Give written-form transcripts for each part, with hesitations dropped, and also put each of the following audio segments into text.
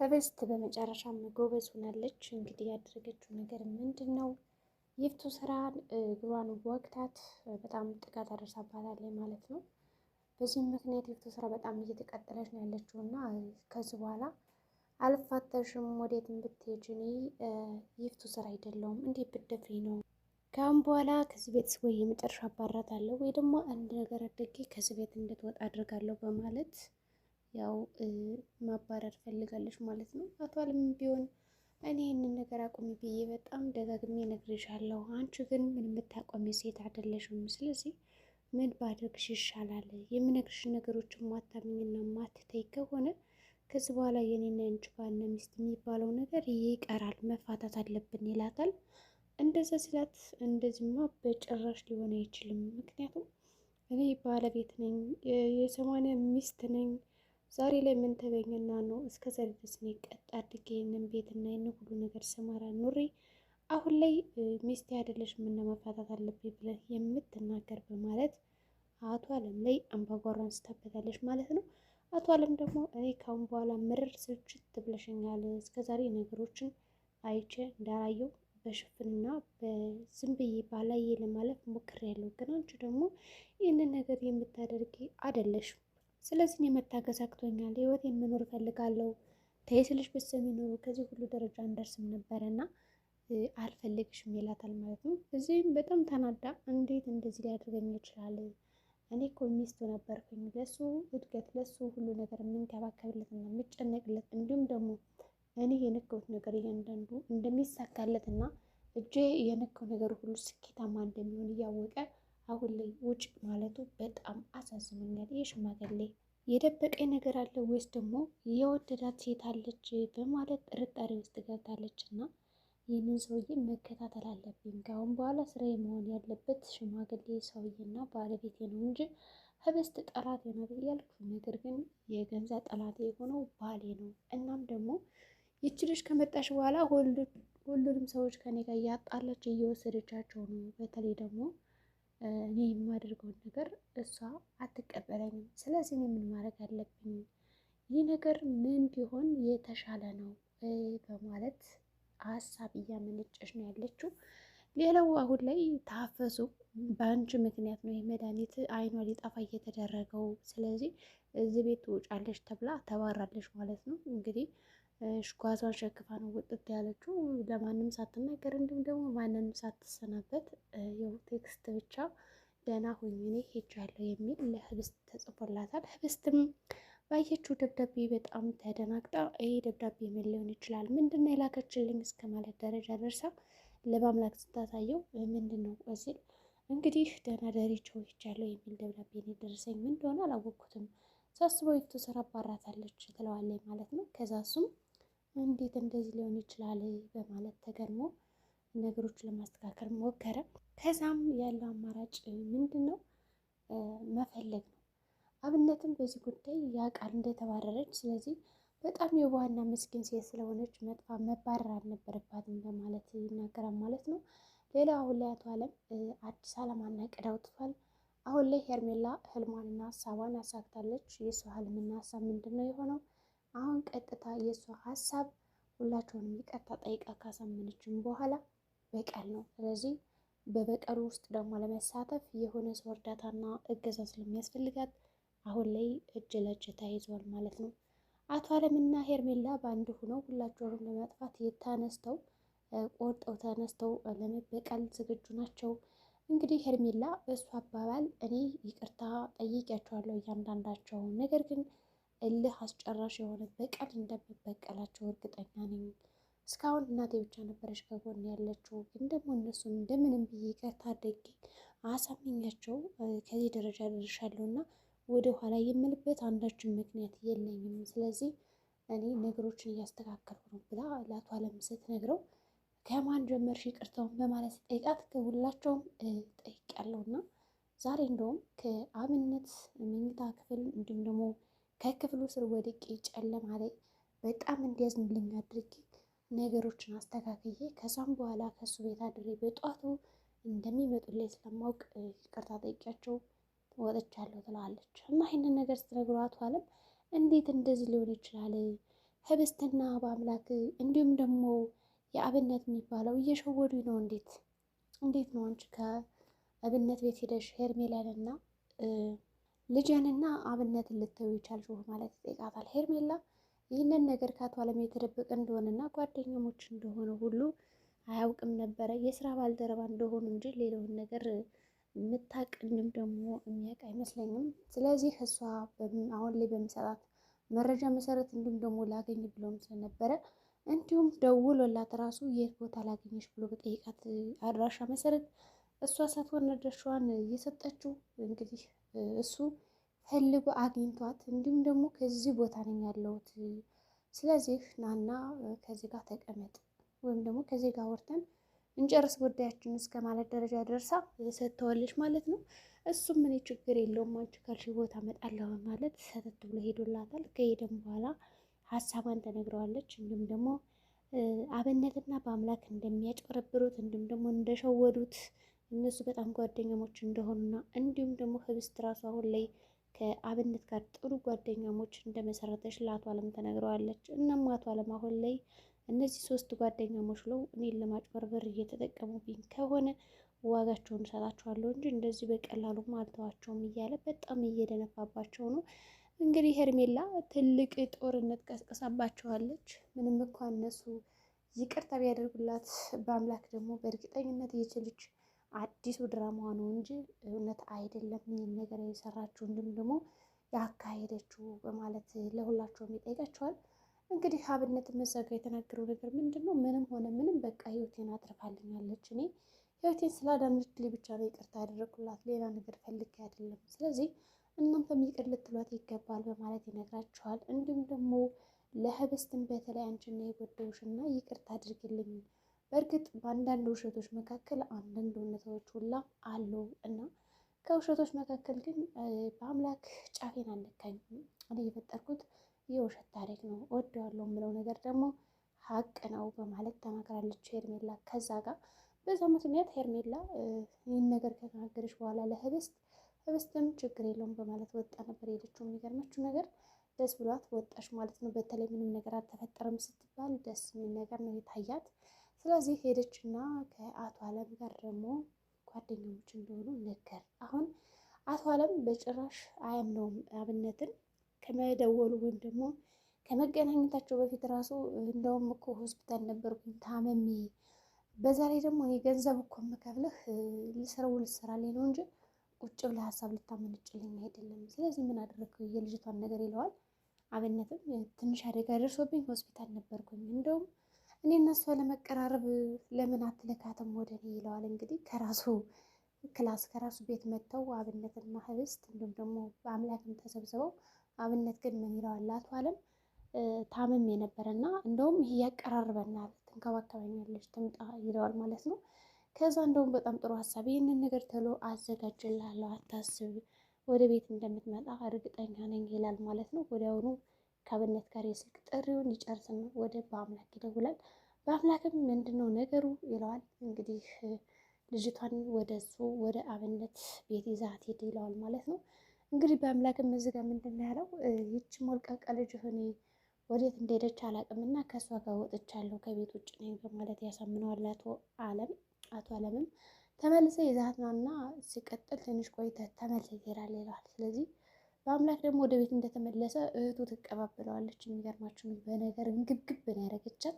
ህብስት በመጨረሻም ጎበዝ ሆናለች። እንግዲህ ያደረገችው ነገር ምንድን ነው? ይፍቱ ስራን እግሯን ወግታት በጣም ጥቃት አደርሳባታለች ማለት ነው። በዚህም ምክንያት ይፍቱ ስራ በጣም እየተቀጠለች ነው ያለችው እና ከዚህ በኋላ አልፋተሽም፣ ወዴትም ብትሄጂ እኔ ይፍቱ ስራ አይደለሁም፣ እንዴት ብትደፍሪ ነው? ከአሁን በኋላ ከዚህ ቤት ወይ የመጨረሻ አባራታለሁ ወይ ደግሞ አንድ ነገር አድርጌ ከዚህ ቤት እንድትወጣ አድርጋለሁ በማለት ያው ማባረር ፈልጋለች ማለት ነው። አቶ አለምም ቢሆን እኔ ይህንን ነገር አቁሚ ብዬ በጣም ደጋግሜ እነግርሻለሁ፣ አንቺ ግን ምን የምታቆሚ ሴት አይደለሽም። ስለዚህ ምን ባደርግሽ ይሻላል? የምነግርሽ ነገሮችን ማታምኝና ማትተይ ከሆነ ከዚህ በኋላ የኔና የአንቺ ባልና ሚስት የሚባለው ነገር ይቀራል፣ መፋታት አለብን ይላታል። እንደዛ ስላት እንደዚህማ በጭራሽ ሊሆን አይችልም፣ ምክንያቱም እኔ ባለቤት ነኝ፣ የሰማንያ ሚስት ነኝ። ዛሬ ላይ ምን ተገኘና ነው እስከ ዛሬ ድረስ እኔ ቀጥ አድርጌ ይህንን ቤትና ይህንን ሁሉ ነገር ስመራ ኑሬ አሁን ላይ ሚስቴ አይደለሽም እና መፋታት አለብኝ ብለህ የምትናገር በማለት አቶ አለም ላይ አምባጓሯን ስታበታለች ማለት ነው። አቶ አለም ደግሞ እኔ ካሁን በኋላ ምርር ስልችት ብለሽኛል፣ እስከዛሬ ነገሮችን አይቼ እንዳላየው በሽፍንና በዝም ብዬ ባላየ ለማለፍ ሞክሬያለሁ፣ ግን አንቺ ደግሞ ይህንን ነገር የምታደርጊ አይደለሽም። ስለዚህ እኔ መታገስ አቅቶኛል፣ ህይወቴን መኖር እፈልጋለሁ። ተይ ስልሽ ብትሰሚ ኖሮ ከዚህ ሁሉ ደረጃ እንደርስም ነበረና አልፈልግሽም ይላታል ማለት ነው። እዚህም በጣም ተናዳ እንዴት እንደዚህ ሊያደርገኝ ይችላል? እኔ እኮ ሚስቱ ነበርኩኝ፣ ለሱ እድገት ለሱ ሁሉ ነገር የምንከባከብለትና የምጨነቅለት እንዲሁም ደግሞ እኔ የነካሁት ነገር እያንዳንዱ እንደሚሳካለትና እጄ የነካው ነገር ሁሉ ስኬታማ እንደሚሆን እያወቀ አሁን ላይ ውጭ ማለቱ በጣም አሳዝኖኛል። ይህ ሽማግሌ የደበቀኝ ነገር አለ ወይስ ደግሞ የወደዳት ሴት አለች በማለት ጥርጣሬ ውስጥ ገብታለች እና ይህንን ሰውዬ መከታተል አለብኝ። ከአሁን በኋላ ስራዬ መሆን ያለበት ሽማግሌ ሰውዬና ባለቤቴ ነው እንጂ ህብስት ጠላቴ ነው እያልኩ፣ ነገር ግን የገንዛ ጠላቴ የሆነው ባሌ ነው። እናም ደግሞ ይቺ ልጅ ከመጣች በኋላ ሁሉንም ሰዎች ከኔ ጋር እያጣላች እየወሰደቻቸው ነው። በተለይ ደግሞ እኔ የማደርገውን ነገር እሷ አትቀበለኝም። ስለዚህ እኔ ምን ማድረግ አለብኝ? ይህ ነገር ምን ቢሆን የተሻለ ነው በማለት ሀሳብ እያመነጨች ነው ያለችው። ሌላው አሁን ላይ ታፈሱ በአንቺ ምክንያት ነው የመድኃኒት አይኗ ሊጠፋ እየተደረገው፣ ስለዚህ እዚህ ቤት ትውጫለሽ ተብላ ተባራለች ማለት ነው። እንግዲህ ጓዟን ሸክፋ ነው ውጥት ያለችው ለማንም ሳትናገር፣ እንዲሁም ደግሞ ማንንም ሳትሰናበት ያው ቴክስት ብቻ ደህና ሁኝ እኔ ሄጃለሁ የሚል ለህብስት ተጽፎላታል። ህብስትም ባየችው ደብዳቤ በጣም ተደናግጣ ይሄ ደብዳቤ ምን ሊሆን ይችላል? ምንድን ነው የላከችልኝ እስከ ማለት ደረጃ ደርሳ ለማምላክ ስታሳየው ምንድን ነው ሲል እንግዲህ ደህና ደሬቸው ሄጃለሁ የሚል ደብዳቤ ነው የደረሰኝ። ምን እንደሆነ አላወቅኩትም፣ ሳስበው ይፍቱ ስራ አባራታለች ትለዋለች ማለት ነው። ከዛ እሱም እንዴት እንደዚህ ሊሆን ይችላል በማለት ተገርሞ ነገሮችን ለማስተካከል ሞከረ። ከዛም ያለው አማራጭ ምንድን ነው? መፈለግ ነው። አብነትም በዚህ ጉዳይ ያውቃል እንደተባረረች፣ ስለዚህ በጣም የዋህና ምስኪን ሴት ስለሆነች መጥፋ መባረር አልነበረባትም በማለት ይናገራል ማለት ነው። ሌላው አሁን ላይ አቶ አለም አዲስ አላማና እቅድ አውጥቷል። አሁን ላይ ሄርሜላ ህልሟንና ሀሳቧን አሳክታለች። የእሷ ህልምና ሀሳብ ምንድን ነው የሆነው? አሁን ቀጥታ የእሷ ሀሳብ ሁላቸውንም ይቅርታ ጠይቃ ካሳመነችን በኋላ በቀል ነው። ስለዚህ በበቀሉ ውስጥ ደግሞ ለመሳተፍ የሆነ ሰው እርዳታና እገዛ ስለሚያስፈልጋት አሁን ላይ እጅ ለእጅ ተያይዘዋል ማለት ነው። አቶ አለምና ሄርሜላ በአንድ ሆነው ሁላቸውንም ለማጥፋት የተነስተው ቆርጠው ተነስተው ለመበቀል ዝግጁ ናቸው። እንግዲህ ሄርሜላ በእሱ አባባል እኔ ይቅርታ ጠይቂያቸዋለሁ እያንዳንዳቸው፣ ነገር ግን እልህ አስጨራሽ የሆነ በቀል እንደምበቀላቸው እርግጠኛ ነኝ። እስካሁን እናቴ ብቻ ነበረች ከጎን ያለችው፣ ግን ደግሞ እነሱን እንደምንም ብዬ ይቅርታ አድርጌ አሳምኛቸው ከዚህ ደረጃ ደርሻለሁ እና ወደ ኋላ የምልበት አንዳችን ምክንያት የለኝም። ስለዚህ እኔ ነገሮችን እያስተካከልኩ ነው ብላ ለአቶ አለም ስትነግረው ከማን ጀመርሽ ይቅርታውን በማለት ጠይቃት ከሁላቸውም ጠይቄያለሁ እና ዛሬ እንደውም ከአብነት መኝታ ክፍል እንዲሁም ደግሞ ከክፍሉ ስር ወድቄ ጨለማ ላይ በጣም እንዲያዝንልኝ አድርጌ ነገሮችን አስተካክዬ ከዛም በኋላ ከሱ ቤት አድሬ በጧቱ እንደሚመጡልኝ ስለማውቅ ይቅርታ ጠይቂያቸው ወጥቻለሁ ትላለች። እና ይህንን ነገር ስትነግረው አቶ አለም እንዴት እንደዚህ ሊሆን ይችላል? ህብስትና በአምላክ እንዲሁም ደግሞ የአብነት የሚባለው እየሸወዱኝ ነው። እንዴት ነው አንቺ ከአብነት ቤት ሄደሽ ሄርሜላንና ልጅንና አብነትን ልትተው ይቻልሽው? ማለት ይጠይቃታል። ሄርሜላ ይህንን ነገር ከአቶ አለም የተደበቀ እንደሆነና ጓደኛሞች እንደሆነ ሁሉ አያውቅም ነበረ። የስራ ባልደረባ እንደሆኑ እንጂ ሌላውን ነገር የምታውቅ እንዲሁም ደግሞ የሚያውቅ አይመስለኝም። ስለዚህ እሷ አሁን ላይ በሚሰጣት መረጃ መሰረት እንዲሁም ደግሞ ላገኝ ብለውም ስለነበረ እንዲሁም ደውሎላት ራሱ የት ቦታ ላገኘሽ ብሎ በጠይቃት አድራሻ መሰረት እሷ ሳትሆን አድራሻዋን እየሰጠችው እንግዲህ እሱ ፈልጎ አግኝቷት እንዲሁም ደግሞ ከዚህ ቦታ ነኝ ያለሁት፣ ስለዚህ ናና ከዚህ ጋር ተቀመጥ ወይም ደግሞ ከዚህ ጋር ወርተን እንጨርስ ጉዳያችን እስከ ማለት ደረጃ ደርሳ ሰጥተዋለች ማለት ነው። እሱም እኔ ችግር የለውም አንቺ ካልሽ ቦታ እመጣለሁ ማለት ሰተት ብሎ ሄዶላታል። ከሄደም በኋላ ሀሳቧን ተነግረዋለች። እንዲሁም ደግሞ አብነትና በአምላክ እንደሚያጭበረብሩት እንዲሁም ደግሞ እንደሸወዱት እነሱ በጣም ጓደኛሞች እንደሆኑና እንዲሁም ደግሞ ህብስት ራሱ አሁን ላይ ከአብነት ጋር ጥሩ ጓደኛሞች እንደመሰረተች ለአቶ አለም ተነግረዋለች። እናም አቶ አለም አሁን ላይ እነዚህ ሶስት ጓደኛሞች ለው እኔን ለማጭበርበር እየተጠቀሙብኝ ከሆነ ዋጋቸውን እሰጣቸዋለሁ እንጂ እንደዚህ በቀላሉ አልተዋቸውም እያለ በጣም እየደነፋባቸው ነው። እንግዲህ ሄርሜላ ትልቅ ጦርነት ቀስቅሳባቸዋለች። ምንም እንኳን እነሱ ይቅርታ ቢያደርጉላት በአምላክ ደግሞ በእርግጠኝነት እየችልች አዲሱ ድራማዋ ነው እንጂ እውነት አይደለም ይህን ነገር የሰራችው እንዲሁም ደግሞ ያካሄደችው በማለት ለሁላቸውም ይጠይቃቸዋል። እንግዲህ አብነት መዘጋ የተናገረው ነገር ምንድን ነው? ምንም ሆነ ምንም በቃ ህይወቴን አትርፋልኛለች። እኔ ህይወቴን ስላዳነችልኝ ብቻ ነው ይቅርታ ያደረኩላት፣ ሌላ ነገር ፈልጌ አይደለም። ስለዚህ እናንተም ይቅር ልትሏት ይገባል በማለት ይነግራቸዋል። እንዲሁም ደግሞ ለህብስትን በተለይ አንቺን ነው የጎዳሁሽና ይቅርታ አድርግልኝ። በእርግጥ በአንዳንድ ውሸቶች መካከል አንዳንድ እውነታዎች ሁላ አሉ እና ከውሸቶች መካከል ግን በአምላክ ጫፌን አልነካኝም። እኔ የፈጠርኩት የውሸት ታሪክ ነው፣ እወደዋለሁ የምለው ነገር ደግሞ ሀቅ ነው በማለት ተናግራለች ሄርሜላ። ከዛ ጋር በዛ ምክንያት ሄርሜላ ይህን ነገር ከተናገረች በኋላ ህብስትም ችግር የለውም በማለት ወጣ ነበር የሄደችው። የሚገርመችው ነገር ደስ ብሏት ወጣች ማለት ነው። በተለይ ምንም ነገር አልተፈጠረም ስትባል ደስ የሚል ነገር ነው የታያት። ስለዚህ ሄደችና ከአቶ አለም ጋር ደግሞ ጓደኞች እንደሆኑ ነገር አሁን አቶ አለም በጭራሽ አያምነውም አብነትን ከመደወሉ ወይም ደግሞ ከመገናኘታቸው በፊት ራሱ እንደውም እኮ ሆስፒታል ነበርኩኝ ታመሜ፣ በዛ ላይ ደግሞ እኔ ገንዘብ እኮ የምከፍልህ ልትሰራልኝ ነው እንጂ ቁጭ ብለህ ሀሳብ ልታመነጭልኝ አይደለም። ስለዚህ ምን አደረግከው የልጅቷን ነገር ይለዋል። አብነትም ትንሽ አደጋ ደርሶብኝ ሆስፒታል ነበርኩኝ፣ እንደውም እኔ እነሷ ለመቀራረብ ለምን አትልካትም ወደ እኔ ይለዋል። እንግዲህ ከራሱ ክላስ ከራሱ ቤት መጥተው አብነትና ህብስት እንዲሁም ደግሞ በአምላክም ተሰብስበው አብነት ግን ምን ይለዋል አቶ አለም ታምም የነበረና እንደውም ይሄ ያቀራርበናል፣ ትንከባከበኛለች፣ ትምጣ ይለዋል ማለት ነው። ከዛ እንደውም በጣም ጥሩ ሀሳብ ይህንን ነገር ተሎ አዘጋጅልሃለሁ፣ አታስብ፣ ወደ ቤት እንደምትመጣ እርግጠኛ ነኝ ይላል ማለት ነው። ወዲያውኑ ከአብነት ጋር የስልክ ጥሪውን ይጨርስና ወደ በአምላክ ይደውላል። በአምላክም ምንድነው ነገሩ ይለዋል። እንግዲህ ልጅቷን ወደ እሱ ወደ አብነት ቤት ይዛት ሄድ ይለዋል ማለት ነው። እንግዲህ በአምላክም እዚህ ጋር ምንድን ነው ያለው፣ ይቺ ሞልቃቃ ልጅ ሆኔ ወዴት እንደሄደች አላውቅምና ከእሷ ጋር ወጥቻለሁ፣ ከቤት ውጭ ነኝ በማለት ያሳምነዋል አቶ አለምም ተመልሰ ይዛት ናና ሲቀጥል ትንሽ ቆይተህ ተመልሰህ ትሄዳለህ ይለዋል። ስለዚህ በአምላክ ደግሞ ወደ ቤት እንደተመለሰ እህቱ ትቀባበለዋለች። የሚገርማችሁ ነው በነገር እንግብግብ ነው ያደረገቻት።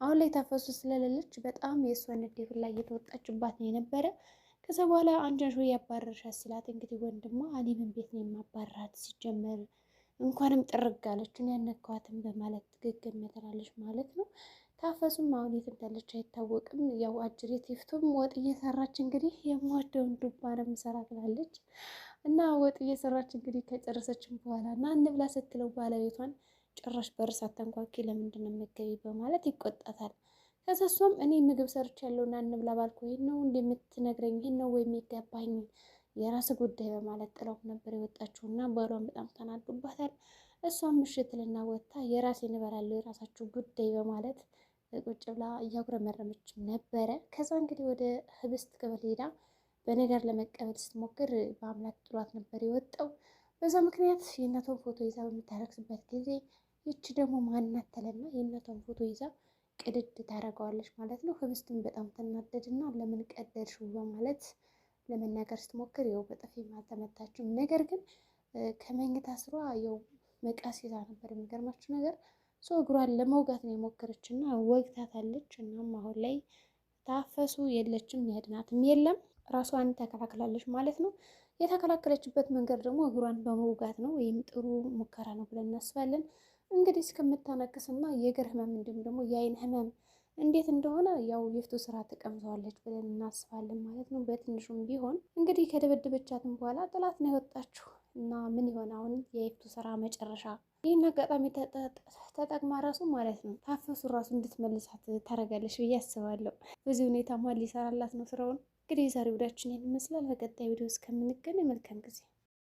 አሁን ላይ ታፈሱ ስለሌለች በጣም የእሷን ንዴት ላይ እየተወጣችባት ነው የነበረ። ከዛ በኋላ አንቺን ሾ ያባረርሻት ሲላት እንግዲህ ወንድሟ እኔ ምን ቤት ነው የማባራት ሲጀመር እንኳንም ጥርግ አለችን ያነካዋትን በማለት ትግግም ትላለች ማለት ነው። ታፈሱም አሁን የት እንዳለች አይታወቅም። ያው አጅሬት ይፍቱም ወጥ እየሰራች እንግዲህ የምወደውን ዱባ ነው የምሰራ ትላለች እና ወጥ እየሰራች እንግዲህ ከጨረሰችን በኋላ ና እንብላ ስትለው ባለቤቷን ጭራሽ በር ሳታንኳኪ ለምንድን ነው የምትገቢ በማለት ይቆጣታል። ከዛ እሷም እኔ ምግብ ሰርቻለሁ ና እንብላ ባልኩ ይሄን ነው እንደምትነግረኝ ይሄን ነው ወይ የሚገባኝ የራስ ጉዳይ በማለት ጥለው ነበር የወጣችው እና ባሏን በጣም ተናዶባታል። እሷም ምሽትልና ወጥታ የራሴን እበላለሁ የራሳችሁ ጉዳይ በማለት ቁጭ ብላ እያጉረመረመች ነበረ። ከዛ እንግዲህ ወደ ህብስት ክፍል ሄዳ በነገር ለመቀበል ስትሞክር በአምላክ ጥሏት ነበር የወጣው። በዛ ምክንያት የእናቷን ፎቶ ይዛ በምታለቅስበት ጊዜ ይቺ ደግሞ ማናት ትልና የእናቷን ፎቶ ይዛ ቅድድ ታደርገዋለች ማለት ነው። ህብስትን በጣም ትናደድና ለምን ቀደድሽው በማለት ለመናገር ስትሞክር ያው በጥፊ አልተመታችም። ነገር ግን ከመኝታ ስሯ ያው መቃስ ይዛ ነበር። የሚገርማችሁ ነገር ሰው እግሯን ለመውጋት ነው የሞከረች እና ወግታታለች። እናም አሁን ላይ ታፈሱ የለችም፣ ያድናትም የለም፣ ራሷን ተከላክላለች ማለት ነው። የተከላከለችበት መንገድ ደግሞ እግሯን በመውጋት ነው። ወይም ጥሩ ሙከራ ነው ብለን እናስባለን። እንግዲህ እስከምታነክስና የእግር ህመም እንዲሁም ደግሞ የአይን ህመም እንዴት እንደሆነ ያው ይፍቱ ስራ ትቀምሰዋለች ብለን እናስባለን ማለት ነው። በትንሹም ቢሆን እንግዲህ ከደበደበቻትም በኋላ ጥላት ነው የወጣችው እና ምን ይሆን አሁን የይፍቱ ስራ መጨረሻ? ይህን አጋጣሚ ተጠቅማ ራሱ ማለት ነው ታፈሱ ራሱ እንድትመልሳት ታደርጋለች ብዬ አስባለሁ። በዚህ ሁኔታ ማን ሊሰራላት ነው ስራውን? እንግዲህ የዛሬ ቪዲዮአችን ይህን ይመስላል። በቀጣይ ቪዲዮ እስከምንገናኝ መልካም ጊዜ